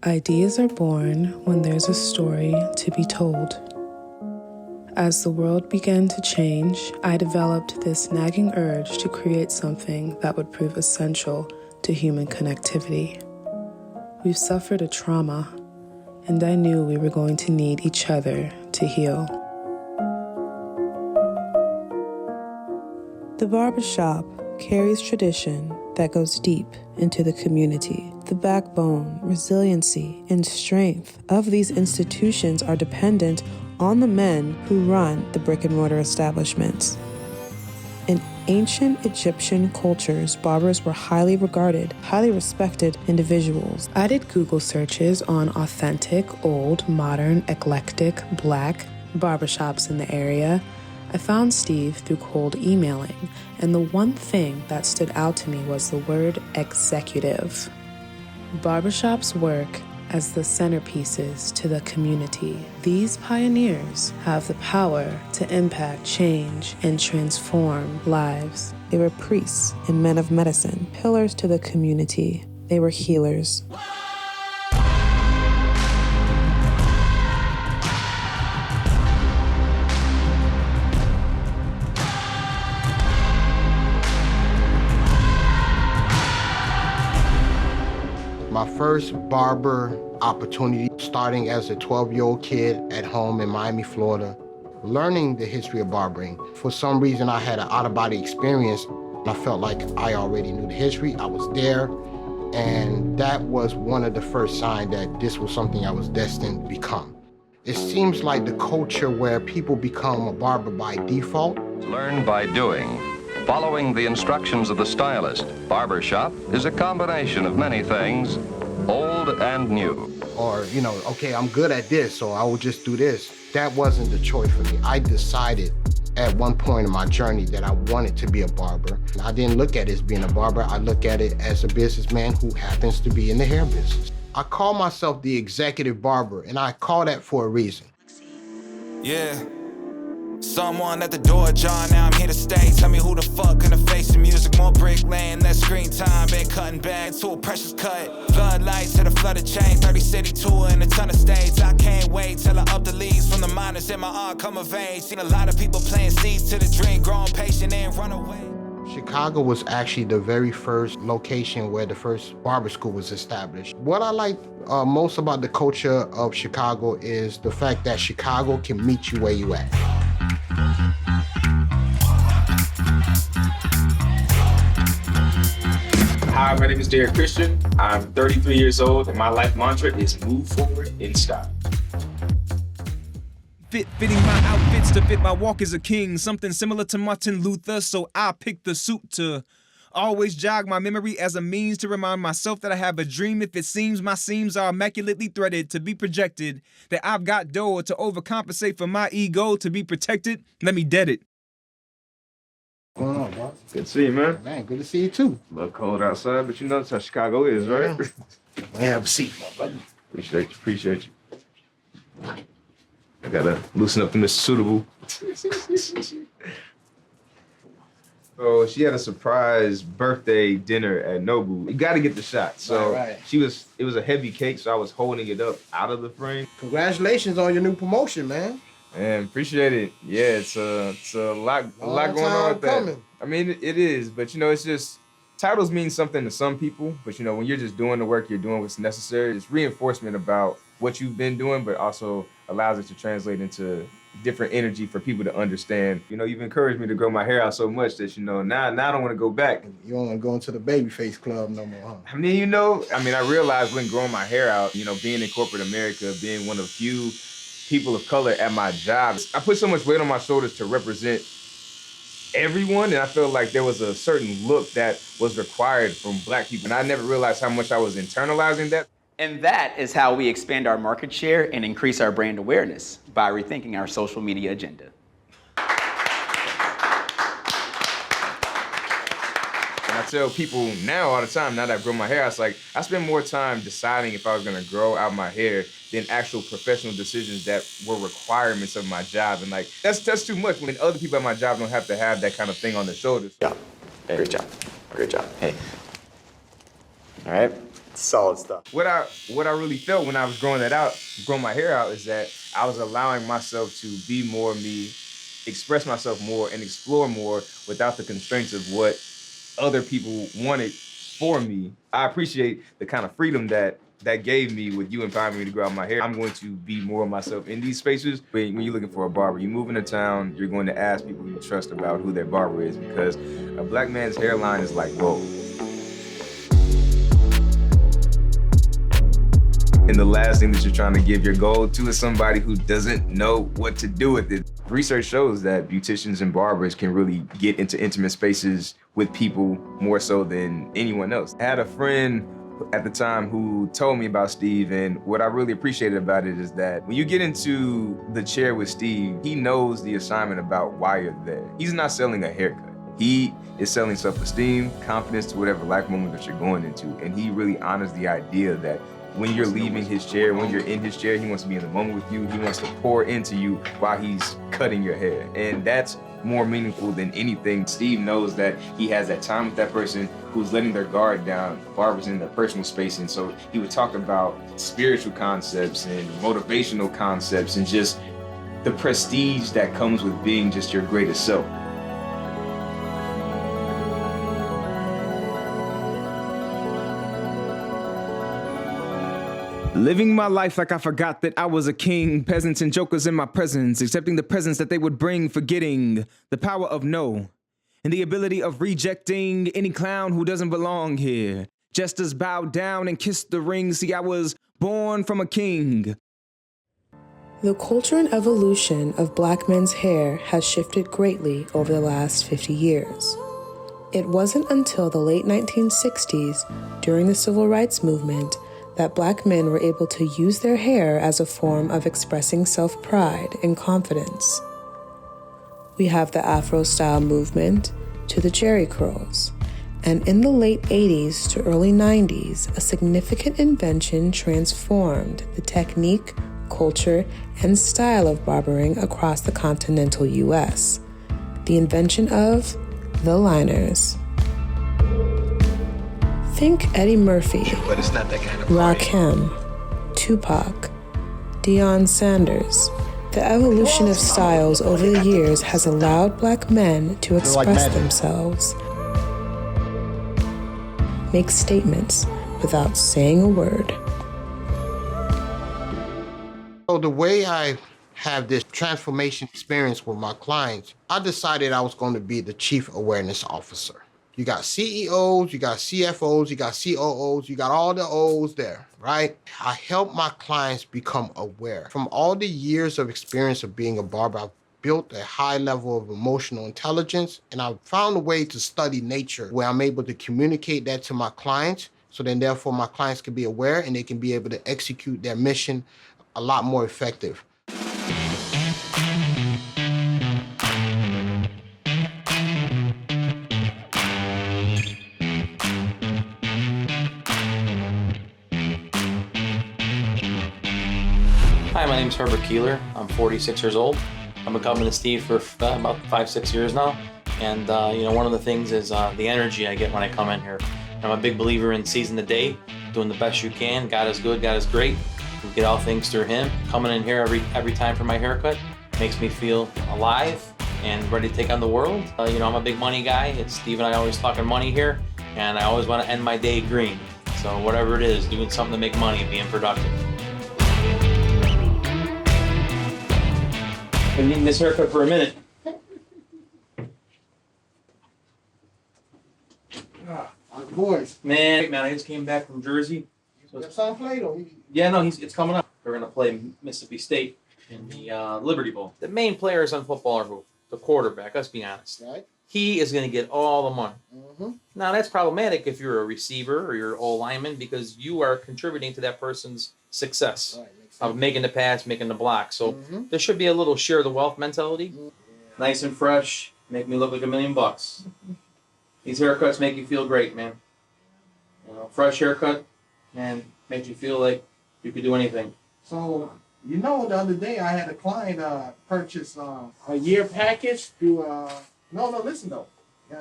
Ideas are born when there's a story to be told. As the world began to change, I developed this nagging urge to create something that would prove essential to human connectivity. We've suffered a trauma, and I knew we were going to need each other to heal. The barbershop carries tradition that goes deep into the community. The backbone, resiliency, and strength of these institutions are dependent on the men who run the brick-and-mortar establishments. In ancient Egyptian cultures, barbers were highly regarded, highly respected individuals. I did Google searches on authentic, old, modern, eclectic, black barbershops in the area. I found Steve through cold emailing, and the one thing that stood out to me was the word executive. Barbershops work as the centerpieces to the community. These pioneers have the power to impact change and transform lives. They were priests and men of medicine, pillars to the community. They were healers. My first barber opportunity, starting as a 12-year-old kid at home in Miami, Florida, learning the history of barbering. For some reason, I had an out-of-body experience. I felt like I already knew the history. I was there, and that was one of the first signs that this was something I was destined to become. It seems like the culture where people become a barber by default. Learn by doing. Following the instructions of the stylist, barbershop is a combination of many things, old and new. Or, okay, I'm good at this, so I will just do this. That wasn't the choice for me. I decided at one point in my journey that I wanted to be a barber. I didn't look at it as being a barber. I look at it as a businessman who happens to be in the hair business. I call myself the Executive Barber, and I call that for a reason. Yeah. Someone at the door, John, now I'm here to stay. Tell me who the fuck gonna face the music, more bricklaying, less screen time. Been cutting bags to a precious cut. Floodlights to the flooded chain, 30 city tour and a ton of states. I can't wait till I up the leaves from the minors in my art come of age. Seen a lot of people playing seeds to the dream, grown patient and run away. Chicago was actually the very first location where the first barber school was established. What I like most about the culture of Chicago is the fact that Chicago can meet you where you at. Hi, my name is Derrick Christian. I'm 33 years old, and my life mantra is move forward in style. Fitting my outfits to fit my walk as a king. Something similar to Martin Luther, so I picked the suit to always jog my memory as a means to remind myself that I have a dream. If it seems my seams are immaculately threaded to be projected, that I've got dough to overcompensate for my ego to be protected, let me dead it. What's going on, boss? Good to see you, man. Man, good to see you too. A little cold outside, but you know that's how Chicago is, right? Have a seat, my brother. Appreciate you. I gotta loosen up to Mr. Suitable. So she had a surprise birthday dinner at Nobu. You gotta get the shot. So right. It was a heavy cake, so I was holding it up out of the frame. Congratulations on your new promotion, man. Man, appreciate it. Yeah, it's a lot going on with that. Coming. I mean, it is, but it's just, titles mean something to some people, but when you're just doing the work, you're doing what's necessary. It's reinforcement about what you've been doing, but also allows it to translate into different energy for people to understand. You've encouraged me to grow my hair out so much that, now I don't want to go back. You don't want to go into the babyface club no more, huh? I mean, I realized when growing my hair out, being in corporate America, being one of few people of color at my job, I put so much weight on my shoulders to represent everyone, and I felt like there was a certain look that was required from Black people, and I never realized how much I was internalizing that. And that is how we expand our market share and increase our brand awareness, by rethinking our social media agenda. And I tell people now all the time, now that I've grown my hair, I spend more time deciding if I was gonna grow out my hair than actual professional decisions that were requirements of my job. And that's too much when other people at my job don't have to have that kind of thing on their shoulders. Yeah, great job, great job. Hey, all right, Solid stuff. What I really felt when I was growing my hair out, is that I was allowing myself to be more me, express myself more, and explore more without the constraints of what other people wanted for me. I appreciate the kind of freedom that gave me with you empowering me to grow out my hair. I'm going to be more of myself in these spaces. When you're looking for a barber, you move into town, you're going to ask people you trust about who their barber is, because a black man's hairline is like gold. And the last thing that you're trying to give your gold to is somebody who doesn't know what to do with it. Research shows that beauticians and barbers can really get into intimate spaces with people more so than anyone else. I had a friend at the time who told me about Steve, and what I really appreciated about it is that when you get into the chair with Steve, he knows the assignment about why you're there. He's not selling a haircut. He is selling self-esteem, confidence to whatever life moment that you're going into, and he really honors the idea that when you're leaving his chair, when you're in his chair, he wants to be in the moment with you. He wants to pour into you while he's cutting your hair. And that's more meaningful than anything. Steve knows that he has that time with that person who's letting their guard down. The barber's in their personal space. And so he would talk about spiritual concepts and motivational concepts and just the prestige that comes with being just your greatest self. Living my life like I forgot that I was a king. Peasants and jokers in my presence, accepting the presents that they would bring, forgetting the power of no, and the ability of rejecting any clown who doesn't belong here. Jesters bowed down and kissed the ring. See, I was born from a king. The culture and evolution of black men's hair has shifted greatly over the last 50 years. It wasn't until the late 1960s, during the Civil Rights Movement, that black men were able to use their hair as a form of expressing self-pride and confidence. We have the Afro-style movement to the Jerry curls, and in the late 80s to early 90s, a significant invention transformed the technique, culture, and style of barbering across the continental US, the invention of the liners. Think Eddie Murphy, But it's not that kind of Rakim, Tupac, Deion Sanders. The evolution of styles over the years has allowed black men to express themselves, make statements without saying a word. So the way I have this transformation experience with my clients, I decided I was going to be the Chief Awareness Officer. You got CEOs, you got CFOs, you got COOs, you got all the O's there, right? I help my clients become aware. From all the years of experience of being a barber, I've built a high level of emotional intelligence, and I've found a way to study nature where I'm able to communicate that to my clients, so then therefore my clients can be aware and they can be able to execute their mission a lot more effective. Hi, my name is Herbert Keeler. I'm 46 years old. I've been coming to Steve for about 5-6 years now. And one of the things is the energy I get when I come in here. I'm a big believer in seizing the day, doing the best you can. God is good, God is great. We get all things through Him. Coming in here every time for my haircut makes me feel alive and ready to take on the world. I'm a big money guy. It's Steve and I always talking money here, and I always want to end my day green. So whatever it is, doing something to make money, being productive. Been needing this haircut for a minute. Boys. Man, I just came back from Jersey. Son played or Yeah, no, it's coming up. We're gonna play Mississippi State in the Liberty Bowl. The main players on football are who? The quarterback. Let's be honest. Right. He is gonna get all the money. Mm-hmm. Now that's problematic if you're a receiver or you're an O-lineman, because you are contributing to that person's success of making the pass, making the block. So there should be a little share the wealth mentality. Nice and fresh, make me look like $1 million. These haircuts make you feel great, man. Fresh haircut, and makes you feel like you could do anything. So, the other day I had a client purchase a year package through, listen though.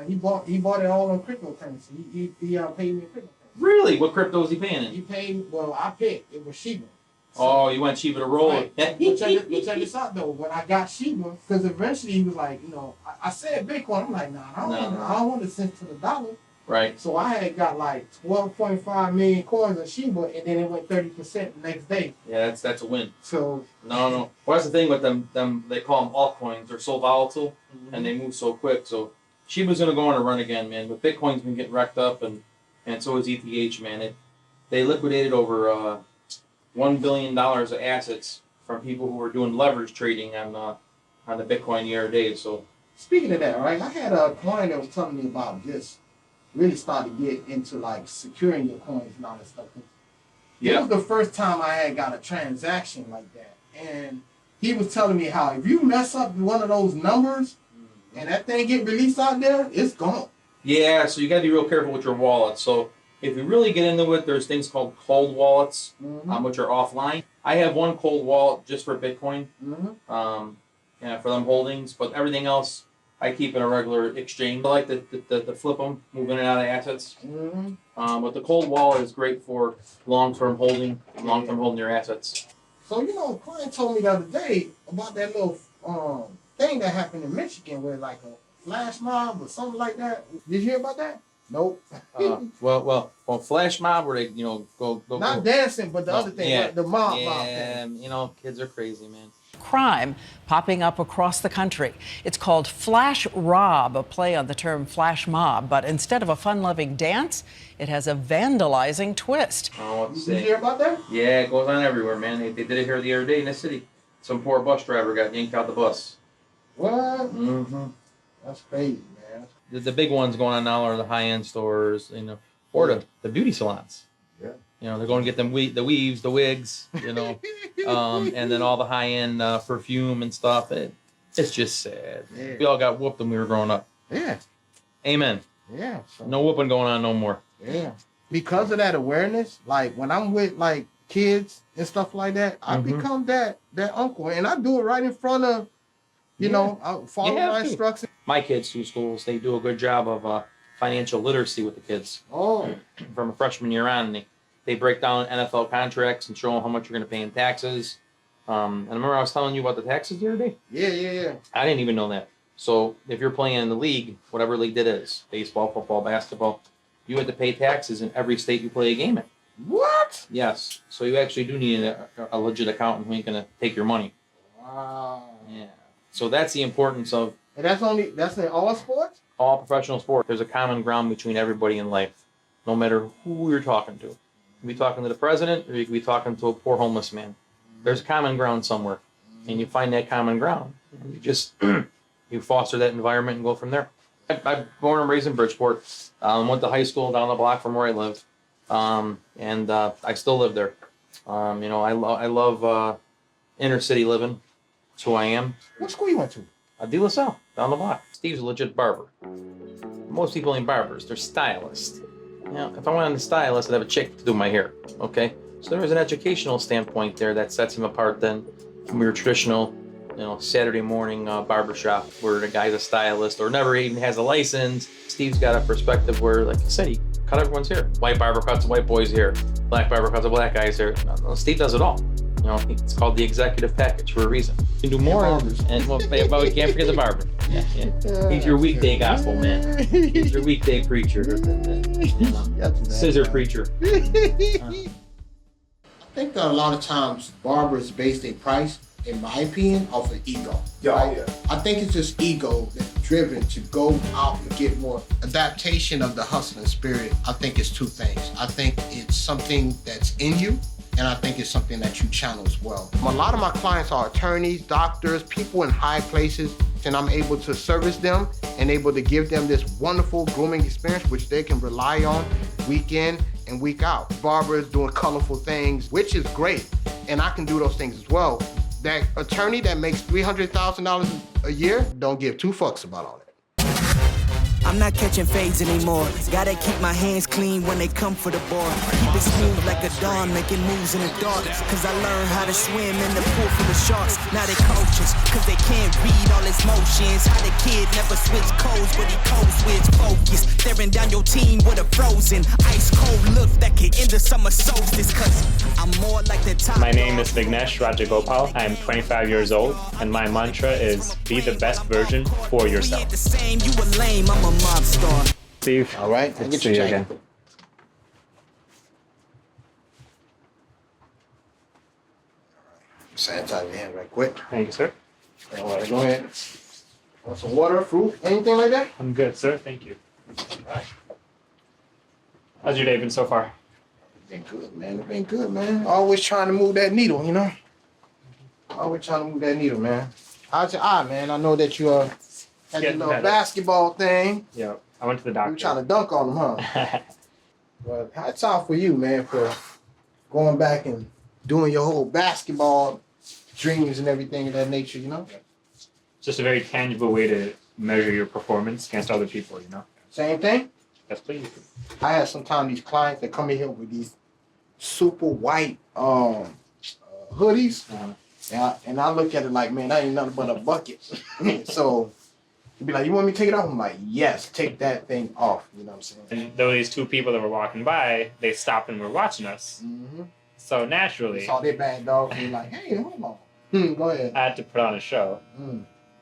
He bought it all on cryptocurrency. He paid me in cryptocurrency. Really? What crypto was he paying in? He paid, well, I picked, it was Shiba. Oh, you went Shiba to roll it. But check this out though. When I got Shiba, because eventually he was like, you know, I said Bitcoin. I'm like, I don't want the cents to the dollar. Right. So I had got like 12.5 million coins of Shiba, and then it went 30% the next day. Yeah, that's a win. So No. Well, that's the thing with them. They call them altcoins. They're so volatile, and they move so quick. So Shiba's gonna go on a run again, man. But Bitcoin's been getting wrecked up, and so is ETH, man. They liquidated over $1 billion of assets from people who were doing leverage trading on the Bitcoin the other day. So speaking of that, right? I had a client that was telling me about this. Really started to get into like securing your coins and all that stuff. Yeah. It was the first time I had got a transaction like that. And he was telling me how if you mess up one of those numbers and that thing get released out there, it's gone. Yeah, so you got to be real careful with your wallet. So if you really get into it, there's things called cold wallets, which are offline. I have one cold wallet just for Bitcoin, for them holdings, but everything else I keep in a regular exchange. I like to flip them, move in and out of assets. But the cold wallet is great for long-term holding your assets. So, you know, a client told me the other day about that little thing that happened in Michigan where like a flash mob or something like that. Did you hear about that? Nope. Well, flash mob where they, go. Not dancing, but the other thing, the mob thing. Yeah, kids are crazy, man. Crime popping up across the country. It's called Flash Rob, a play on the term flash mob, but instead of a fun-loving dance, it has a vandalizing twist. Oh, what to say? Did you hear about that? Yeah, it goes on everywhere, man. They did it here the other day in the city. Some poor bus driver got yanked out the bus. What? That's crazy, man. The big ones going on now are the high-end stores, or the beauty salons. Yeah. They're going to get them the weaves, the wigs, and then all the high-end perfume and stuff. It's just sad. Yeah. We all got whooped when we were growing up. Yeah. Amen. Yeah. So. No whooping going on no more. Yeah. Because of that awareness, like when I'm with like kids and stuff like that, I become that uncle, and I do it right in front of, I follow my instructions. My kids through schools, they do a good job of financial literacy with the kids. Oh. From a freshman year on, they break down NFL contracts and show them how much you're going to pay in taxes. And I remember I was telling you about the taxes the other day? Yeah. I didn't even know that. So if you're playing in the league, whatever league that is, baseball, football, basketball, you have to pay taxes in every state you play a game in. What? Yes. So you actually do need a legit accountant who ain't going to take your money. Wow. Yeah. So that's the importance of... And that's in all sports? All professional sports. There's a common ground between everybody in life, no matter who you're talking to. You could be talking to the president, or you could be talking to a poor homeless man. There's common ground somewhere, and you find that common ground. And you just you foster that environment and go from there. I'm born and raised in Bridgeport. Went to high school down the block from where I live, and I still live there. I love inner city living. That's who I am. What school you went to? De La Salle, down the block. Steve's a legit barber. Most people ain't barbers; they're stylists. If I wanted a stylist, I'd have a chick to do my hair, okay? So there was an educational standpoint there that sets him apart then from your traditional, Saturday morning barbershop where the guy's a stylist or never even has a license. Steve's got a perspective where, like I said, he cut everyone's hair. White barber cuts a white boy's hair. Black barber cuts a black guy's hair. No, Steve does it all. It's called the executive package for a reason. You can do more, but we can't forget the barber. Yeah. He's your weekday gospel man. He's your weekday preacher. Scissor preacher. I think that a lot of times barbers base their price, in my opinion, off of ego. Right? I think it's just ego that's driven to go out and get more. Adaptation of the hustling spirit, I think it's two things. I think it's something that's in you, and I think it's something that you channel as well. A lot of my clients are attorneys, doctors, people in high places, and I'm able to service them and able to give them this wonderful grooming experience which they can rely on week in and week out. Barbers doing colorful things, which is great, and I can do those things as well. That attorney that makes $300,000 a year don't give two fucks about all that. I'm not catching fades anymore. Gotta keep my hands clean when they come for the ball. Keep it smooth like a dawn, making moves in the dark. Cause I learned how to swim in the pool full of sharks. Now they coaches, cause they can't read all his motions. How the kid never switch codes, but he code switch focus. Staring down your team with a frozen, ice cold look that could end the summer solstice. Cause I'm more like the top. My name is Vignesh Rajagopal. I'm 25 years old, and my mantra is be the best version for yourself. The same, you a lame, I'm a mob star. Steve, all right, good to see you again. Sanitize your hand right quick. Thank you, sir. All right, go ahead. Want some water, fruit, anything like that? I'm good, sir. Thank you. All right. How's your day been so far? Been good, man. It's been good, man. Always trying to move that needle, you know? Always trying to move that needle, man. How's your eye, man? I know that you had your little basketball thing. Yeah, I went to the doctor. You trying to dunk on them, huh? Well, hats off for you, man, for going back and doing your whole basketball dreams and everything of that nature, you know? It's just a very tangible way to measure your performance against other people, you know? Same thing? Yes, please. I have sometimes these clients that come in here with these super white hoodies. And I look at it like, man, that ain't nothing but a bucket. So you'd be like, you want me to take it off? I'm like, yes, take that thing off. You know what I'm saying? And though these two people that were walking by, they stopped and were watching us. Mm-hmm. So naturally, saw their bad dogs and like, hey, hold on. Go ahead. I had to put on a show.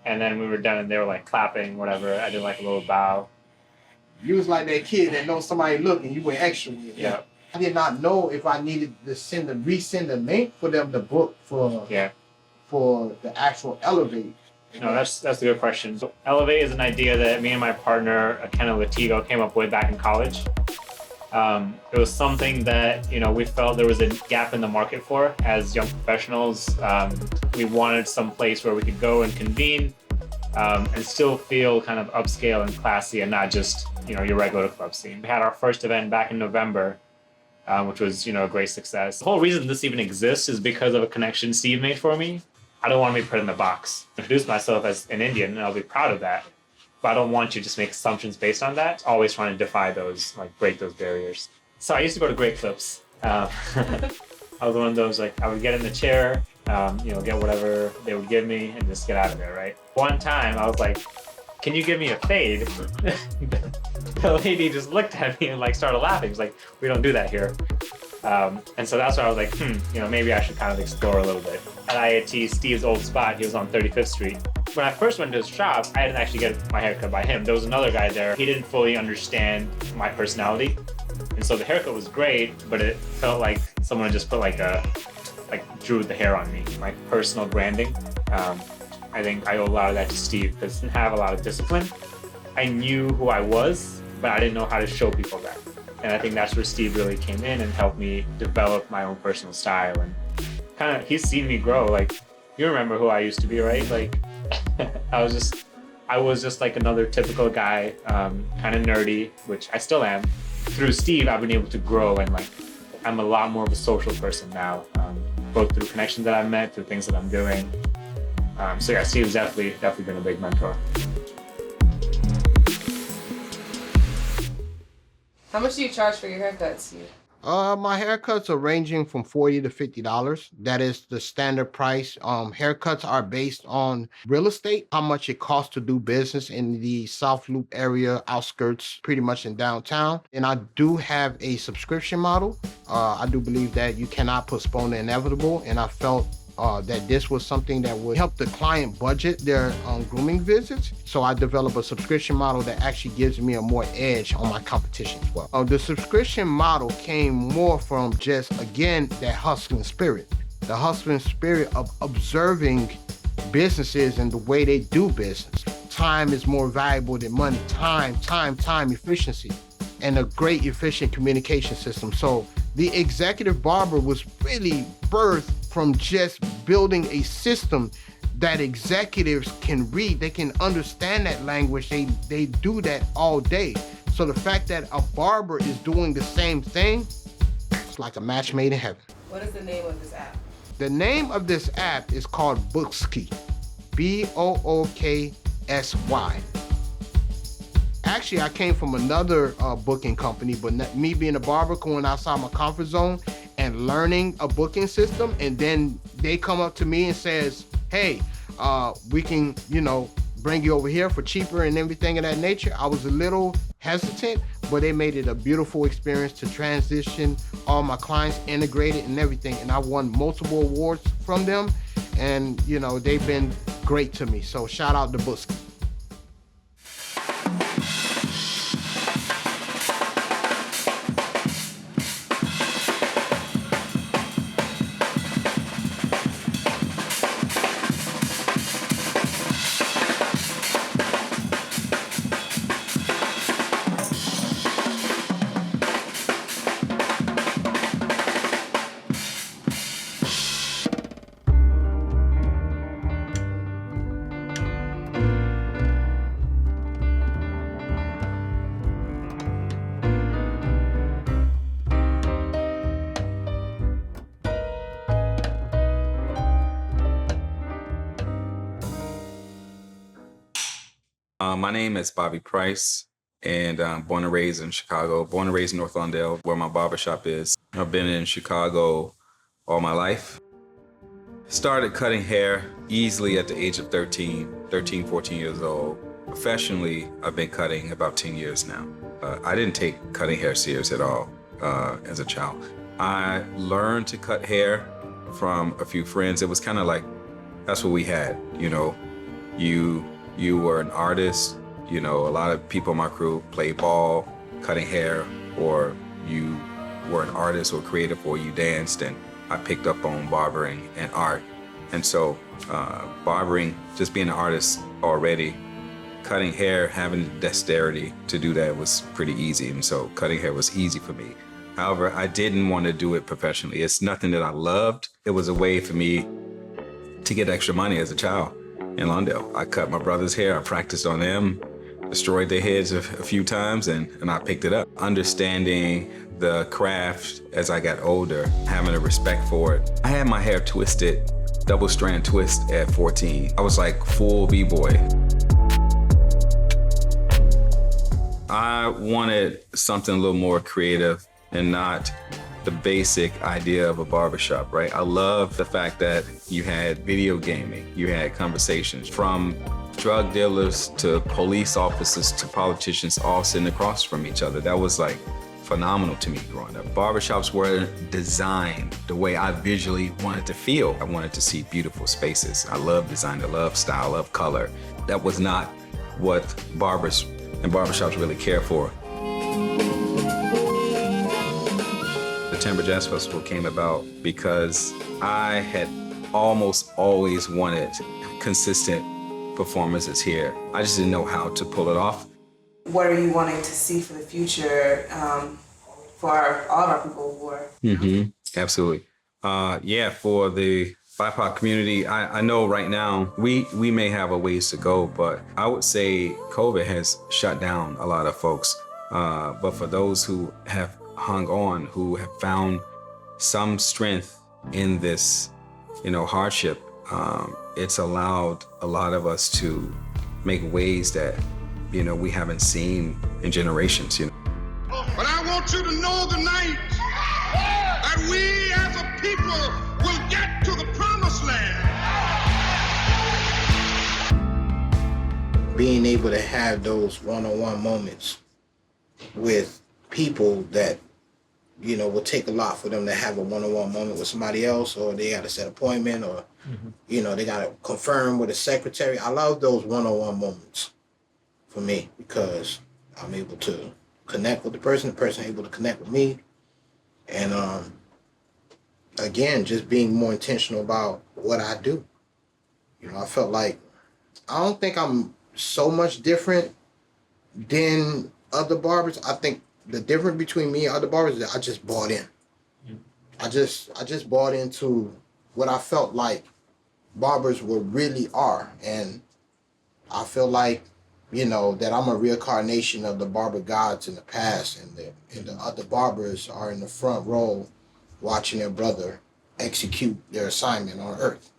And then we were done and they were like clapping, whatever. I did like a little bow. You was like that kid that knows somebody looking, you went extra with it. Yeah. I did not know if I needed to resend a link for them to book for the actual Elevate. No, that's a good question. So Elevate is an idea that me and my partner, Kenna Latigo, came up with back in college. It was something that, you know, we felt there was a gap in the market for as young professionals. We wanted some place where we could go and convene and still feel kind of upscale and classy and not just, you know, your regular club scene. We had our first event back in November, which was, you know, a great success. The whole reason this even exists is because of a connection Steve made for me. I don't want to be put in the box. I introduce myself as an Indian, and I'll be proud of that. But I don't want you to just make assumptions based on that. Always trying to defy those, like break those barriers. So I used to go to Great Clips. I was one of those, like, I would get in the chair, you know, get whatever they would give me and just get out of there, right? One time I was like, can you give me a fade? The lady just looked at me and like started laughing. She's like, we don't do that here. And so that's why I was like, you know, maybe I should kind of explore a little bit. At IAT, Steve's old spot, he was on 35th Street. When I first went to his shop, I didn't actually get my haircut by him. There was another guy there. He didn't fully understand my personality. And so the haircut was great, but it felt like someone just put drew the hair on me, like personal branding. I think I owe a lot of that to Steve because I didn't have a lot of discipline. I knew who I was, but I didn't know how to show people that. And I think that's where Steve really came in and helped me develop my own personal style. And kind of, he's seen me grow. Like, you remember who I used to be, right? Like, I was just like another typical guy, kind of nerdy, which I still am. Through Steve, I've been able to grow and like, I'm a lot more of a social person now, both through connections that I've met, through things that I'm doing. So yeah, Steve's definitely been a big mentor. How much do you charge for your haircuts, Steve? My haircuts are ranging from $40 to $50. That is the standard price. Haircuts are based on real estate, how much it costs to do business in the South Loop area, outskirts, pretty much in downtown. And I do have a subscription model. I do believe that you cannot postpone the inevitable, and I felt that this was something that would help the client budget their grooming visits. So I developed a subscription model that actually gives me a more edge on my competition as well. The subscription model came more from just, again, that hustling spirit. The hustling spirit of observing businesses and the way they do business. Time is more valuable than money. Time, efficiency, and a great efficient communication system. So the Executive Barber was really birthed from just building a system that executives can read. They can understand that language. They do that all day. So the fact that a barber is doing the same thing, it's like a match made in heaven. What is the name of this app? The name of this app is called Booksy, Booksy. Actually, I came from another booking company, but me being a barber, going outside my comfort zone and learning a booking system, and then they come up to me and says, hey, we can, bring you over here for cheaper and everything of that nature. I was a little hesitant, but they made it a beautiful experience to transition all my clients, integrated and everything. And I won multiple awards from them, and they've been great to me. So shout out to Buski. My name is Bobby Price, and I'm born and raised in Chicago, born and raised in North Lawndale, where my barbershop is. I've been in Chicago all my life. Started cutting hair easily at the age of 13, 14 years old. Professionally, I've been cutting about 10 years now. I didn't take cutting hair serious at all as a child. I learned to cut hair from a few friends. It was kind of like, that's what we had, You were an artist, a lot of people in my crew played ball, cutting hair, or you were an artist or creative, or you danced, and I picked up on barbering and art. And so barbering, just being an artist already, cutting hair, having the dexterity to do that was pretty easy. And so cutting hair was easy for me. However, I didn't want to do it professionally. It's nothing that I loved. It was a way for me to get extra money as a child. In Lawndale, I cut my brother's hair, I practiced on them, destroyed their heads a few times, and I picked it up. Understanding the craft as I got older, having a respect for it. I had my hair twisted, double strand twist at 14. I was like full B-boy. I wanted something a little more creative and not the basic idea of a barbershop, right? I love the fact that you had video gaming, you had conversations from drug dealers to police officers to politicians all sitting across from each other. That was like phenomenal to me growing up. Barbershops were designed the way I visually wanted to feel. I wanted to see beautiful spaces. I love design, I love style, I love color. That was not what barbers and barbershops really care for. The Timber Jazz Festival came about because I had almost always wanted consistent performances here. I just didn't know how to pull it off. What are you wanting to see for the future for all of our people who are? Absolutely. For the BIPOC community, I know right now we may have a ways to go, but I would say COVID has shut down a lot of folks. But for those who have hung on, who have found some strength in this, hardship, it's allowed a lot of us to make ways that, we haven't seen in generations, But I want you to know tonight that we as a people will get to the promised land. Being able to have those one-on-one moments with people that will take a lot for them to have a one-on-one moment with somebody else, or they got to set an appointment, or they got to confirm with a secretary. I love those one-on-one moments for me because I'm able to connect with the person able to connect with me, and again, just being more intentional about what I do. I felt like I don't think I'm so much different than other barbers. I think the difference between me and other barbers is that I just bought in. I just bought into what I felt like barbers really are. And I feel like, that I'm a reincarnation of the barber gods in the past, and the other barbers are in the front row watching their brother execute their assignment on earth.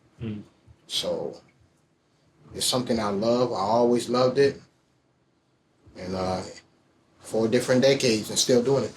So it's something I love. I always loved it. And 4 different decades and still doing it.